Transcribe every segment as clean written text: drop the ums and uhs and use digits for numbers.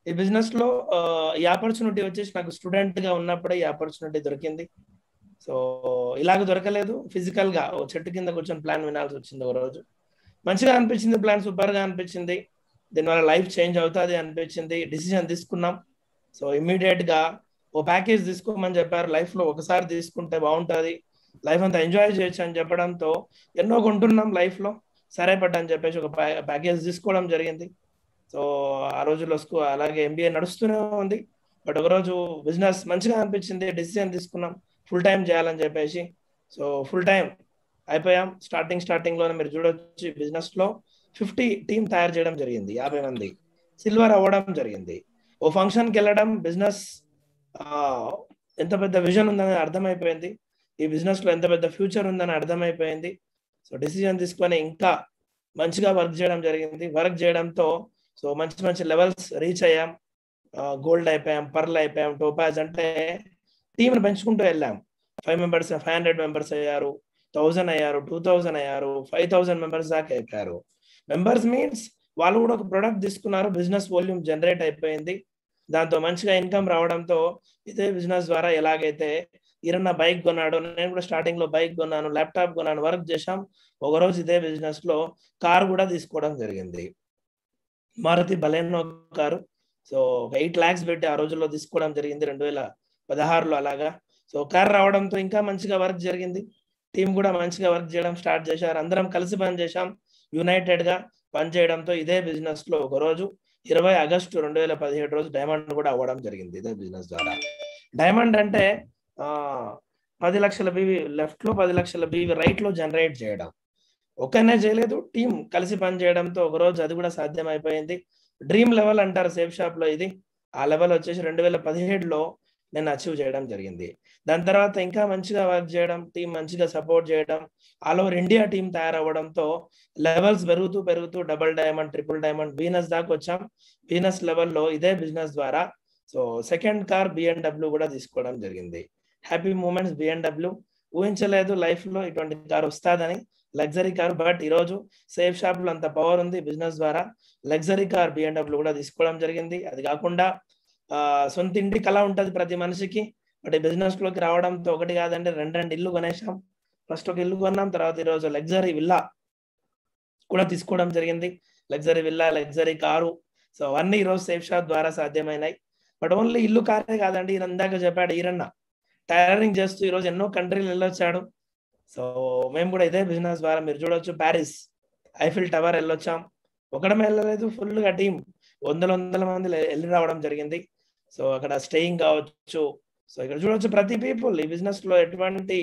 ఈ బిజినెస్ లో ఈ ఆపర్చునిటీ వచ్చేసి నాకు స్టూడెంట్ గా ఉన్నప్పుడే ఈ ఆపర్చునిటీ దొరికింది. సో ఇలాగ దొరకలేదు. ఫిజికల్ గా ఓ చెట్టు కింద కూర్చొని ప్లాన్ వినాల్సి వచ్చింది ఒక రోజు. మంచిగా అనిపించింది, ప్లాన్ సూపర్ గా అనిపించింది. దీనివల్ల లైఫ్ చేంజ్ అవుతుంది అనిపించింది. డిసిజన్ తీసుకున్నాం. సో ఇమ్మీడియట్ గా ఓ ప్యాకేజ్ తీసుకోమని చెప్పారు. లైఫ్ లో ఒకసారి తీసుకుంటే బాగుంటుంది, లైఫ్ అంతా ఎంజాయ్ చేయొచ్చు అని చెప్పడంతో ఎన్నో కొంటున్నాం లైఫ్ లో. సరే పట్టని చెప్పేసి ఒక ప్యాకేజ్ తీసుకోవడం జరిగింది. సో ఆ రోజుల్లో అలాగే ఎంబీఏ నడుస్తూనే ఉంది. బట్ ఒకరోజు బిజినెస్ మంచిగా అనిపించింది, డెసిజన్ తీసుకున్నాం ఫుల్ టైం చేయాలని చెప్పేసి. సో ఫుల్ టైం అయిపోయాం. స్టార్టింగ్ లోనే మీరు చూడొచ్చు, బిజినెస్ లో 50 టీం తయారు చేయడం జరిగింది. 50 మంది సిల్వర్ అవ్వడం జరిగింది. ఓ ఫంక్షన్కి వెళ్ళడం, బిజినెస్ ఎంత పెద్ద విజన్ ఉందని అర్థమైపోయింది. ఈ బిజినెస్ లో ఎంత పెద్ద ఫ్యూచర్ ఉందని అర్థమైపోయింది. సో డిసిజన్ తీసుకొని ఇంకా మంచిగా వర్క్ చేయడం జరిగింది. వర్క్ చేయడంతో సో మంచి మంచి లెవెల్స్ రీచ్ అయ్యాం. గోల్డ్ అయిపోయాం, పర్ల్ అయిపోయాం, టోపాజ్. అంటే టీంని పెంచుకుంటూ వెళ్ళాం. 5 మెంబర్స్ 500 మెంబర్స్ అయ్యారు, 1000 అయ్యారు, 2000 అయ్యారు, 5000 మెంబర్స్ దాకా అయిపోయారు. మెంబర్స్ మీన్స్ వాళ్ళు కూడా ఒక ప్రొడక్ట్ తీసుకున్నారు, బిజినెస్ వాల్యూమ్ జనరేట్ అయిపోయింది. దాంతో మంచిగా ఇన్కమ్ రావడంతో ఇదే బిజినెస్ ద్వారా ఎలాగైతే ఈరన్న బైక్ కొన్నాడు, నేను కూడా స్టార్టింగ్ లో బైక్ కొన్నాను, ల్యాప్టాప్ కొన్నాను, వర్క్ చేశాం. ఒకరోజు ఇదే బిజినెస్ లో కారు కూడా తీసుకోవడం జరిగింది. Maruti Baleno car. So 8 lakhs పెట్టి ఆ రోజుల్లో తీసుకోవడం జరిగింది 2016లో అలాగా. సో కార్ రావడంతో ఇంకా మంచిగా వర్క్ జరిగింది. టీం కూడా మంచిగా వర్క్ చేయడం స్టార్ట్ చేశారు. అందరం కలిసి పని చేశాం, యునైటెడ్ గా పని చేయడంతో ఇదే బిజినెస్ లో ఒక రోజు 20 ఆగస్టు 2017 రోజు డైమండ్ కూడా అవ్వడం జరిగింది ఇదే బిజినెస్ ద్వారా. డైమండ్ అంటే 10 లక్షల బీవీ లెఫ్ట్ లో, 10 లక్షల బీవీ రైట్ లో జనరేట్ చేయడం. ఒక్కనే చేయలేదు, టీం కలిసి పని చేయడంతో ఒకరోజు అది కూడా సాధ్యం అయిపోయింది. డ్రీమ్ లెవెల్ అంటారు సేఫ్ షాప్ లో ఇది. ఆ లెవెల్ వచ్చేసి 2017లో నేను అచీవ్ చేయడం జరిగింది. దాని తర్వాత ఇంకా మంచిగా వర్క్ చేయడం, టీం మంచిగా సపోర్ట్ చేయడం, ఆల్ ఓవర్ ఇండియా టీం తయారవ్వడంతో లెవెల్స్ పెరుగుతూ పెరుగుతూ double diamond, triple diamond, Venus దాకా వచ్చాం. వీనస్ లెవెల్లో ఇదే బిజినెస్ ద్వారా సో సెకండ్ కార్ బిఎండబ్ల్యూ కూడా తీసుకోవడం జరిగింది. Happy moments BMW. ఊహించలేదు లైఫ్ లో ఇటువంటి కార్ వస్తుందని, లగ్జరీ కార్. బట్ ఈరోజు సేఫ్ షాప్ లో అంత పవర్ ఉంది బిజినెస్ ద్వారా. లగ్జరీ కార్ బిఎండబ్ల్యూ కూడా తీసుకోవడం జరిగింది. అది కాకుండా సొంత ఇంటి కళ ఉంటుంది ప్రతి మనిషికి. బట్ ఈ బిజినెస్ లోకి రావడంతో ఒకటి కాదండి, రెండు ఇల్లు కొనేసాం. ఫస్ట్ ఒక ఇల్లు కొన్నాం, తర్వాత ఈరోజు లగ్జరీ విల్లా కూడా తీసుకోవడం జరిగింది. Luxury villa, luxury car. So అవన్నీ ఈరోజు సేఫ్ షాప్ ద్వారా సాధ్యమైనాయి. బట్ ఓన్లీ ఇల్లు కారే కాదండి, ఈయన ఇందాక చెప్పాడు ఈరన్న టైలరింగ్ చేస్తూ ఈరోజు ఎన్నో కంట్రీలు వెళ్ళొచ్చాడు. సో మేము కూడా ఇదే బిజినెస్ ద్వారా మీరు చూడొచ్చు, ప్యారిస్ ఐఫిల్ టవర్ వెళ్ళొచ్చాం. ఒకడమే వెళ్ళలేదు, ఫుల్ గా టీం వందల మంది వెళ్ళి రావడం జరిగింది. సో అక్కడ స్టేయింగ్ కావచ్చు. సో ఇక్కడ చూడొచ్చు ప్రతి పీపుల్ ఈ బిజినెస్ లో ఎటువంటి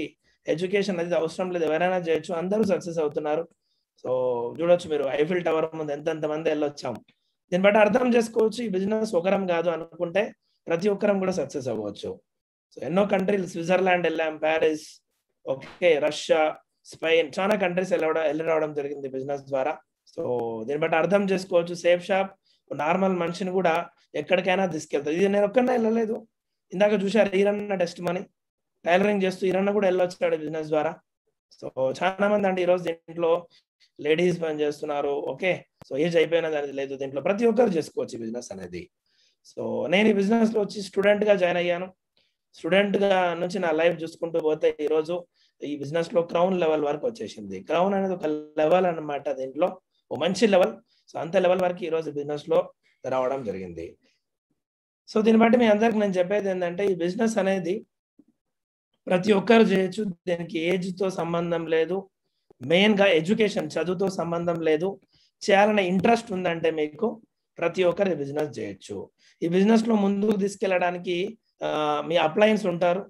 ఎడ్యుకేషన్ అనేది అవసరం లేదు, ఎవరైనా చేయొచ్చు, అందరూ సక్సెస్ అవుతున్నారు. సో చూడొచ్చు మీరు ఐఫిల్ టవర్ ముందు ఎంతెంత మంది వెళ్ళొచ్చాం. దీన్ని బట్టి అర్థం చేసుకోవచ్చు ఈ బిజినెస్ ఒకరం కాదు అనుకుంటే ప్రతి ఒక్కరం కూడా సక్సెస్ అవ్వచ్చు. సో ఎన్నో కంట్రీలు, స్విట్జర్లాండ్ వెళ్ళాం, ప్యారిస్, ఓకే, రష్యా, స్పెయిన్, చాలా కంట్రీస్ వెళ్ళి రావడం జరిగింది బిజినెస్ ద్వారా. సో దీన్ని బట్టి అర్థం చేసుకోవచ్చు సేఫ్ షాప్ నార్మల్ మనిషిని కూడా ఎక్కడికైనా తీసుకెళ్తారు. ఇది నేను ఒక్కనే వెళ్ళలేదు. ఇందాక చూశారు ఈరన్న టెస్ట్ మనీ టైలరింగ్ చేస్తూ ఈరన్న కూడా వెళ్ళొచ్చాడు బిజినెస్ ద్వారా. సో చాలా మంది అంటే ఈరోజు దీంట్లో లేడీస్ పని చేస్తున్నారు. ఓకే, సో ఏజ్ అయిపోయినది అనేది లేదు, దీంట్లో ప్రతి ఒక్కరు చేసుకోవచ్చు బిజినెస్ అనేది. సో నేను ఈ బిజినెస్ లో వచ్చి స్టూడెంట్ గా జాయిన్ అయ్యాను. స్టూడెంట్ గా నుంచి నా లైఫ్ చూసుకుంటూ పోతే ఈరోజు ఈ బిజినెస్ లో క్రౌన్ లెవెల్ వరకు వచ్చేసింది. క్రౌన్ అనేది ఒక లెవెల్ అన్నమాట, దీంట్లో ఓ మంచి లెవెల్. సో అంత లెవెల్ వరకు ఈరోజు బిజినెస్ లో రావడం జరిగింది. సో దీన్ని బట్టి మీ అందరికి నేను చెప్పేది ఏంటంటే ఈ బిజినెస్ అనేది ప్రతి ఒక్కరు చేయొచ్చు. దీనికి ఏజ్ తో సంబంధం లేదు, మెయిన్ గా ఎడ్యుకేషన్, చదువుతో సంబంధం లేదు. చేయాలనే ఇంట్రెస్ట్ ఉందంటే మీకు ప్రతి ఒక్కరు బిజినెస్ చేయొచ్చు. ఈ బిజినెస్ లో ముందుకు తీసుకెళ్ళడానికి మీ అప్లయన్స్ ఉంటారు,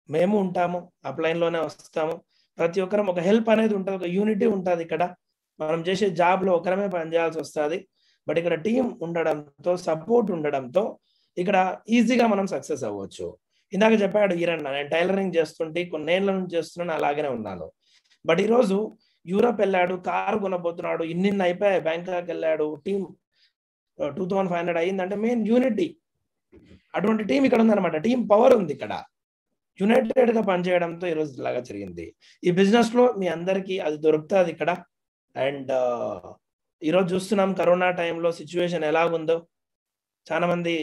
మేము ఉంటాము, అప్లైన్ లోనే వస్తాము. ప్రతి ఒక్కరం ఒక హెల్ప్ అనేది ఉంటుంది, ఒక యూనిటీ ఉంటుంది. ఇక్కడ మనం చేసే జాబ్ లో ఒకరమే పనిచేయాల్సి వస్తుంది. బట్ ఇక్కడ టీం ఉండడంతో, సపోర్ట్ ఉండడంతో ఇక్కడ ఈజీగా మనం సక్సెస్ అవ్వచ్చు. ఇందాక చెప్పాడు ఈరన్న, నేను టైలరింగ్ చేస్తుంటే కొన్ని ఏళ్ళ నుంచి చేస్తున్నాను, అలాగనే ఉన్నాను. బట్ ఈరోజు యూరోప్ వెళ్ళాడు, కారు కొనబోతున్నాడు, ఇన్ని అయిపోయాయి, బ్యాంకాక్ వెళ్ళాడు, టీం 2500 అయ్యిందంటే మెయిన్ యూనిటీ. అటువంటి టీం ఇక్కడ ఉందన్నమాట, టీం పవర్ ఉంది ఇక్కడ. యునైటెడ్ గా పనిచేయడంతో ఈరోజు ఇలాగా జరిగింది. ఈ బిజినెస్ లో మీ అందరికీ అది దొరుకుతుంది ఇక్కడ. అండ్ ఈరోజు చూస్తున్నాం కరోనా టైంలో సిచ్యువేషన్ ఎలాగుందో. చాలా మంది